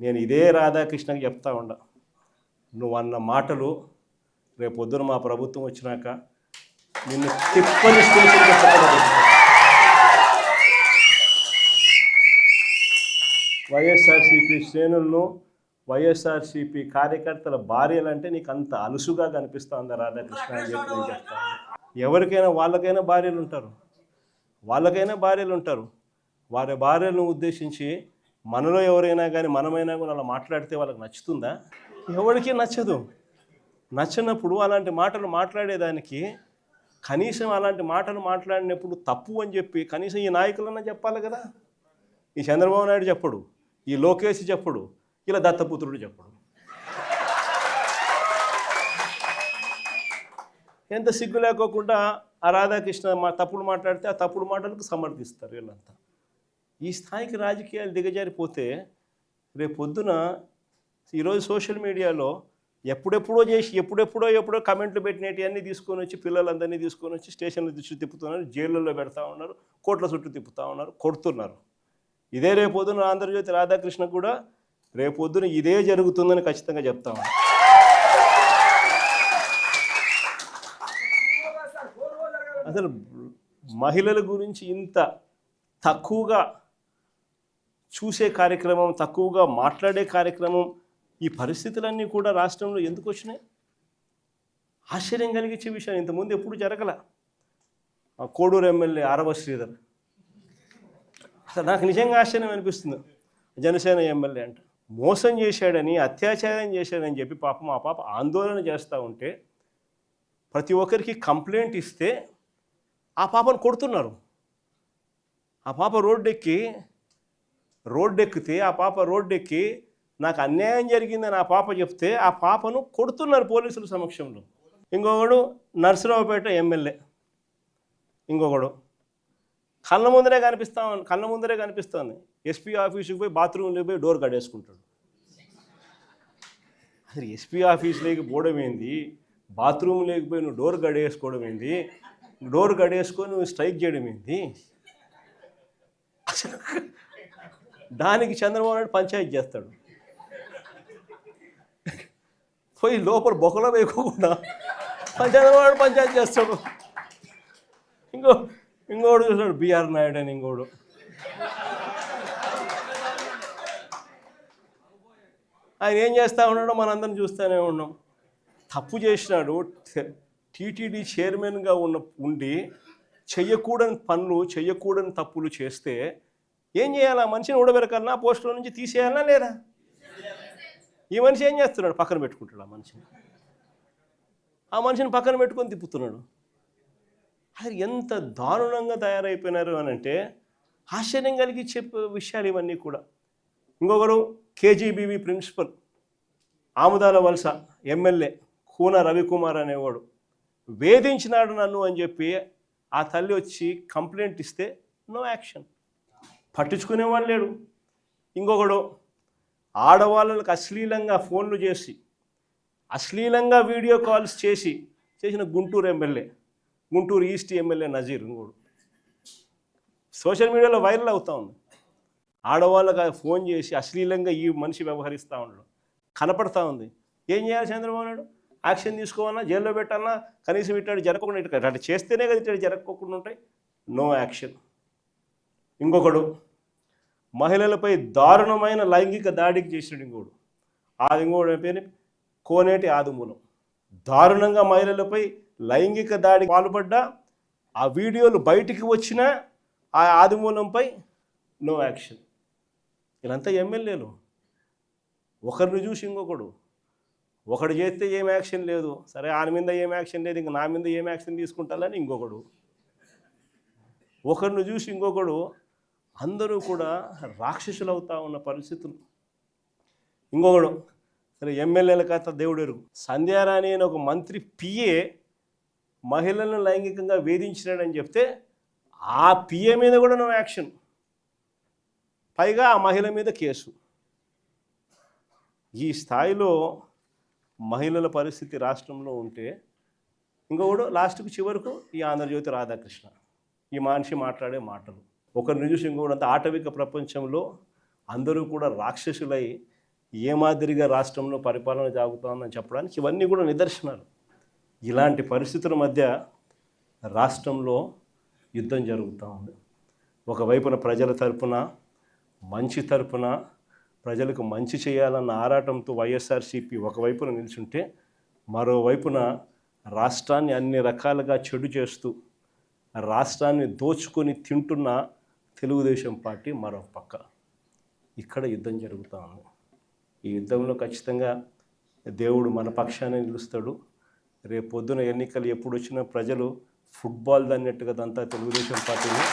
నేను ఇదే రాధాకృష్ణకి చెప్తా ఉండా, నువ్వు అన్న మాటలు రేపొద్దున మా ప్రభుత్వం వచ్చినాక నిన్ను తిప్పని స్టేషన్ వైఎస్ఆర్సీపీ శ్రేణులను, వైఎస్ఆర్సీపీ కార్యకర్తల భార్యలంటే నీకు అంత అలుసుగా కనిపిస్తుందా రాధాకృష్ణ అని చెప్పి నేను చెప్తాను. ఎవరికైనా వాళ్ళకైనా భార్యలు ఉంటారు, వారి భార్యలను ఉద్దేశించి మనలో ఎవరైనా కానీ మనమైనా కూడా అలా మాట్లాడితే వాళ్ళకి నచ్చుతుందా? ఎవరికి నచ్చదు. నచ్చినప్పుడు అలాంటి మాటలు మాట్లాడేదానికి కనీసం అలాంటి మాటలు మాట్లాడినప్పుడు తప్పు అని చెప్పి కనీసం ఈ నాయకులన్నా చెప్పాలి కదా. ఈ చంద్రబాబు నాయుడు చెప్పడు, ఈ లోకేష్ చెప్పడు, ఇలా దత్తపుత్రుడు చెప్పడు. ఎంత సిగ్గు లేకోకుండా ఆ రాధాకృష్ణ తప్పుడు మాట్లాడితే ఆ తప్పుడు మాటలకు సమర్థిస్తారు వీళ్ళంతా. ఈ స్థాయికి రాజకీయాలు దిగజారిపోతే రేపొద్దున ఈరోజు సోషల్ మీడియాలో ఎప్పుడెప్పుడో కమెంట్లు పెట్టినవి అన్నీ తీసుకొని వచ్చి పిల్లలందరినీ తీసుకొని వచ్చి స్టేషన్ల చుట్టూ తిప్పుతున్నారు, జైళ్ళల్లో పెడతా ఉన్నారు, కోట్ల చుట్టూ తిప్పుతూ ఉన్నారు, కొడుతున్నారు. ఇదే రేపొద్దున ఆంధ్రజ్యోతి రాధాకృష్ణ కూడా రేపొద్దున ఇదే జరుగుతుందని ఖచ్చితంగా చెప్తాము. అసలు మహిళల గురించి ఇంత తక్కువగా చూసే కార్యక్రమం, తక్కువగా మాట్లాడే కార్యక్రమం, ఈ పరిస్థితులన్నీ కూడా రాష్ట్రంలో ఎందుకు వచ్చినాయి? ఆశ్చర్యం కలిగించే విషయం. ఇంతకుముందు ఎప్పుడు జరగల. కోడూరు ఎమ్మెల్యే ఆరవ శ్రీధర్, అసలు నాకు నిజంగా ఆశ్చర్యం అనిపిస్తుంది. జనసేన ఎమ్మెల్యే అంట మోసం చేశాడని, అత్యాచారం చేశాడని చెప్పి పాపం ఆ పాప ఆందోళన చేస్తూ ఉంటే ప్రతి ఒక్కరికి కంప్లైంట్ ఇస్తే ఆ పాపను కొడుతున్నారు. ఆ పాప రోడ్డెక్కితే ఆ పాప రోడ్డెక్కి నాకు అన్యాయం జరిగిందని ఆ పాప చెప్తే ఆ పాపను కొడుతున్నారు పోలీసుల సమక్షంలో. ఇంకొకడు నర్సరావుపేట ఎమ్మెల్యే, ఇంకొకడు కళ్ళ ముందరే కనిపిస్తుంది. ఎస్పీ ఆఫీసుకి పోయి బాత్రూంలోకి పోయి డోర్ కడేసుకుంటాడు. అసలు ఎస్పీ ఆఫీసులోకి పోవడం ఏంది, బాత్రూమ్ లేకపోయి నువ్వు డోర్ గడేసుకోవడం ఏంది, డోర్ గడేసుకొని నువ్వు స్ట్రైక్ చేయడం ఏంది? అసలు దానికి చంద్రబాబు నాయుడు పంచాయతీ చేస్తాడు. పోయి లోపల బొక్కలో వేయకుండా చంద్రబాబు నాయుడు పంచాయతీ చేస్తాడు. ఇంకోడు చూస్తాడు బిఆర్ నాయుడు అని, ఇంకోడు ఆయన ఏం చేస్తూ ఉన్నాడో మనందరం చూస్తూనే ఉన్నాం. తప్పు చేసినాడు. టీటీడీ చైర్మన్గా ఉండి చెయ్యకూడని పనులు, చెయ్యకూడని తప్పులు చేస్తే ఏం చేయాలి? ఆ మనిషిని ఊడబెరకాలన్నా, పోస్టుల నుంచి తీసేయాలన్నా లేదా? ఈ మనిషి ఏం చేస్తున్నాడు? పక్కన పెట్టుకుంటాడు ఆ మనిషిని పక్కన పెట్టుకొని తిప్పుతున్నాడు. అది ఎంత దారుణంగా తయారైపోయినారు అని అంటే ఆశ్చర్యం కలిగించే విషయాలు ఇవన్నీ కూడా. ఇంకొకరు కేజీబీవీ ప్రిన్సిపల్, ఆముదాల వలస ఎమ్మెల్యే కూన రవికుమార్ అనేవాడు వేధించినాడు నన్ను అని చెప్పి ఆ తల్లి వచ్చి కంప్లైంట్ ఇస్తే నో యాక్షన్, పట్టించుకునేవాడు లేడు. ఇంకొకడు ఆడవాళ్ళకి అశ్లీలంగా ఫోన్లు చేసి, అశ్లీలంగా వీడియో కాల్స్ చేసిన గుంటూరు ఈస్ట్ ఎమ్మెల్యే నజీర్, ఇంకోడు సోషల్ మీడియాలో వైరల్ అవుతూ ఉంది. ఆడవాళ్ళకి ఫోన్ చేసి అశ్లీలంగా ఈ మనిషి వ్యవహరిస్తూ ఉండడం కనపడతా ఉంది. ఏం చేయాలి చంద్రబాబు నాయుడు? యాక్షన్ తీసుకోవాలన్నా, జైల్లో పెట్టాలన్నా, కనీసం ఇట్లాంటి జరగకుండా అట్లా చేస్తేనే కదా ఇట్లాంటి జరగకుండా ఉంటాయి. No action. ఇంకొకడు మహిళలపై దారుణమైన లైంగిక దాడికి చేసినాడు. ఇంకోడు పేరు కోనేటి ఆదిమూలం. దారుణంగా మహిళలపై లైంగిక దాడికి పాల్పడ్డా ఆ వీడియోలు బయటికి వచ్చినా ఆ ఆదిమూలంపై నో యాక్షన్. వీళ్ళంతా ఎమ్మెల్యేలు. ఒకరిని చూసి ఒకడు చేస్తే ఏం యాక్షన్ లేదు, సరే ఆయన మీద ఏం యాక్షన్ లేదు, ఇంక నా మీద ఏం యాక్షన్ తీసుకుంటారని ఇంకొకడు, ఒకరిని చూసి ఇంకొకడు, అందరూ కూడా రాక్షసులు అవుతా ఉన్న పరిస్థితులు. ఇంకొకడు సరే ఎమ్మెల్యేల కథ దేవుడు ఎరుగు. సంధ్యారాణి అని ఒక మంత్రి పిఏ మహిళలను లైంగికంగా వేధించినాడని చెప్తే ఆ పిఏ మీద కూడా నో యాక్షన్, పైగా ఆ మహిళ మీద కేసు. ఈ స్థాయిలో మహిళల పరిస్థితి రాష్ట్రంలో ఉంటే ఇంకొకడు లాస్ట్కు చివరకు ఈ ఆంధ్రజ్యోతి రాధాకృష్ణ, ఈ మనిషి మాట్లాడే మాటలు ఒకరిని చూసి ఇంకొకటి. అంత ఆటవిక ప్రపంచంలో అందరూ కూడా రాక్షసులై ఏ మాదిరిగా రాష్ట్రంలో పరిపాలన సాగుతోందని చెప్పడానికి ఇవన్నీ కూడా నిదర్శనాలు. ఇలాంటి పరిస్థితుల మధ్య రాష్ట్రంలో యుద్ధం జరుగుతూ ఉంది. ఒకవైపున ప్రజల తరపున, మంచి తరపున, ప్రజలకు మంచి చేయాలన్న ఆరాటంతో వైఎస్ఆర్సీపీ ఒకవైపున నిల్చుంటే, మరోవైపున రాష్ట్రాన్ని అన్ని రకాలుగా చెడు చేస్తూ రాష్ట్రాన్ని దోచుకొని తింటున్న తెలుగుదేశం పార్టీ మరో పక్క. ఇక్కడ యుద్ధం జరుగుతూ ఉంది. ఈ యుద్ధంలో ఖచ్చితంగా దేవుడు మన పక్షానే నిలుస్తాడు. రేపు పొద్దున ఎన్నికలు ఎప్పుడు వచ్చినా ప్రజలు ఫుట్బాల్ దన్నట్టుగా అంతా తెలుగుదేశం పార్టీని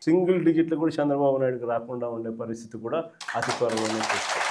సింగిల్ డిజిట్లు కూడా చంద్రబాబు నాయుడుకి రాకుండా ఉండే పరిస్థితి కూడా అతి త్వరలోనే చూస్తాం.